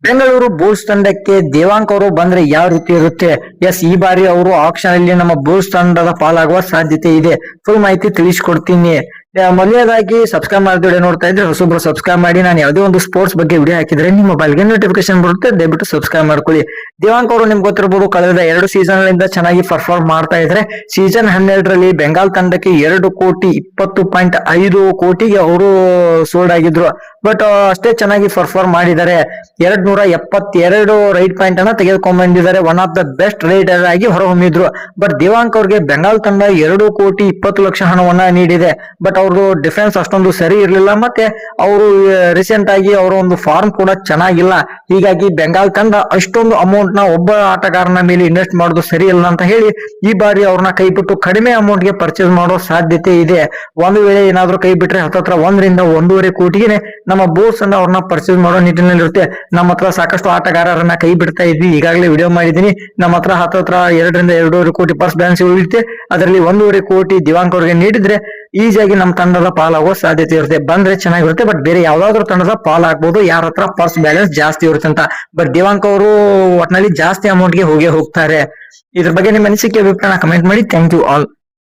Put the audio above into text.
Bengaluru Bulls ತಂಡಕ್ಕೆ ದೇವಾಂಕ್ ಅವರು ಬಂದ್ರೆ ಯಾವ ರೀತಿ ಇರುತ್ತೆ? ಎಸ್, ಈ ಬಾರಿ ಅವರು ಆಕ್ಷನ್ ಅಲ್ಲಿ ನಮ್ಮ ಬುಲ್ಸ್ ತಂಡದ ಪಾಲಾಗುವ ಸಾಧ್ಯತೆ ಇದೆ. ಫುಲ್ ಮಾಹಿತಿ ತಿಳಿಸ್ಕೊಡ್ತೀನಿ. ಮೊದಲನೇದಾಗಿ ಸಬ್ಸ್ಕ್ರೈಬ್ ಮಾಡಿದ್ರೆ ನೋಡ್ತಾ ಇದ್ರೆ ಹೊಸೊಬ್ರು ಸಬ್ಸ್ಕ್ರೈಬ್ ಮಾಡಿ. ನಾನು ಯಾವುದೇ ಒಂದು ಸ್ಪೋರ್ಟ್ಸ್ ಬಗ್ಗೆ ವಿಡಿಯೋ ಹಾಕಿದ್ರೆ ನಿಮ್ಮ ಮೊಬೈಲ್ಗೆ ನೋಟಿಫಿಕೇಶನ್ ಬರುತ್ತೆ. ದಯವಿಟ್ಟು ಸಬ್ಸ್ಕ್ರೈಬ್ ಮಾಡ್ಕೊಳ್ಳಿ. ದೇವಾಂಕ್ ಅವರು ನಿಮ್ಗೆ ಗೊತ್ತಿರಬಹುದು, ಕಳೆದ 2 ಸೀಸನ್ ಗಳಿಂದ ಚೆನ್ನಾಗಿ ಪರ್ಫಾರ್ಮ್ ಮಾಡ್ತಾ ಇದ್ರೆ. ಸೀಸನ್ 12ರಲ್ಲಿ ಬೆಂಗಾಲ್ ತಂಡಕ್ಕೆ 2,20.5 ಕೋಟಿಗೆ ಅವರು ಸೋಲ್ಡ್ ಆಗಿದ್ರು. ಬಟ್ ಅಷ್ಟೇ ಚೆನ್ನಾಗಿ ಪರ್ಫಾರ್ಮ್ ಮಾಡಿದ್ದಾರೆ. 272 ರೈಟ್ ಪಾಯಿಂಟ್ ಅನ್ನ ತೆಗೆದುಕೊಂಡ್ಬಂದಿದ್ದಾರೆ. One of the best raider ಆಗಿ ಹೊರಹೊಮ್ಮಿದ್ರು. ಬಟ್ ದೇವಾಂಕ್ ಅವ್ರಿಗೆ ಬೆಂಗಾಲ್ ತಂಡ 2,20,00,000 ಹಣವನ್ನ ನೀಡಿದೆ. ಬಟ್ ಅವ್ರದ್ದು ಡಿಫೆನ್ಸ್ ಅಷ್ಟೊಂದು ಸರಿ ಇರಲಿಲ್ಲ. ಮತ್ತೆ ಅವರು ರೀಸೆಂಟ್ ಆಗಿ ಅವರ ಒಂದು ಫಾರ್ಮ್ ಕೂಡ ಚೆನ್ನಾಗಿಲ್ಲ. ಹೀಗಾಗಿ ಬೆಂಗಾಲ್ ತಂಡ ಅಷ್ಟೊಂದು ಅಮೌಂಟ್ ನ ಒಬ್ಬ ಆಟಗಾರನ ಮೇಲೆ ಇನ್ವೆಸ್ಟ್ ಮಾಡೋದು ಸರಿ ಇಲ್ಲ ಅಂತ ಹೇಳಿ ಈ ಬಾರಿ ಅವ್ರನ್ನ ಕೈ ಬಿಟ್ಟು ಕಡಿಮೆ ಅಮೌಂಟ್ ಗೆ ಪರ್ಚೇಸ್ ಮಾಡೋ ಸಾಧ್ಯತೆ ಇದೆ. ಒಂದು ವೇಳೆ ಏನಾದ್ರೂ ಕೈ ಬಿಟ್ರೆ ಹತ್ತತ್ರ 1 ರಿಂದ 1.5 ಕೋಟಿಗೆ ನಮ್ಮ ಬೋರ್ಸ್ ಅನ್ನ ಅವ್ರನ್ನ ಪರ್ಚೇಸ್ ಮಾಡೋ ನಿಟ್ಟಿನಲ್ಲಿ ಇರುತ್ತೆ. ನಮ್ಮ ಹತ್ರ ಸಾಕಷ್ಟು ಆಟಗಾರರನ್ನ ಕೈ ಬಿಡ್ತಾ ಇದ್ವಿ, ಈಗಾಗಲೇ ವಿಡಿಯೋ ಮಾಡಿದೀನಿ. ನಮ್ಮ ಹತ್ರ ಹತ್ತತ್ರ 2 ರಿಂದ 2.5 ಕೋಟಿ ಪರ್ಸ್ ಬ್ಯಾಲೆನ್ಸ್ ಉಳಿಯುತ್ತೆ. ಅದರಲ್ಲಿ 1.5 ಕೋಟಿ ದಿವಾಂಕ್ ಅವ್ರಿಗೆ ನೀಡಿದ್ರೆ ಈಸಿಯಾಗಿ ನಮ್ಮ ತಂಡದ ಪಾಲಾಗುವ ಸಾಧ್ಯತೆ ಇರುತ್ತೆ. ಬಂದ್ರೆ ಚೆನ್ನಾಗಿರುತ್ತೆ. ಬಟ್ ಬೇರೆ ಯಾವ್ದಾದ್ರು ತಂಡದ ಪಾಲಾಗಬಹುದು, ಯಾರ ಹತ್ರ ಪರ್ಸ್ ಬ್ಯಾಲೆನ್ಸ್ ಜಾಸ್ತಿ ಇರುತ್ತೆ ಅಂತ. ಬಟ್ ದಿವಾಂಕ್ ಅವರು ಒಟ್ನಲ್ಲಿ ಜಾಸ್ತಿ ಅಮೌಂಟ್ ಗೆ ಹೋಗೇ ಹೋಗ್ತಾರೆ. ಇದ್ರ ಬಗ್ಗೆ ನಿಮ್ಮ ಅನಿಸಿಕೆ ಅಭಿಪ್ರಾಯ ಕಮೆಂಟ್ ಮಾಡಿ. Thank you all.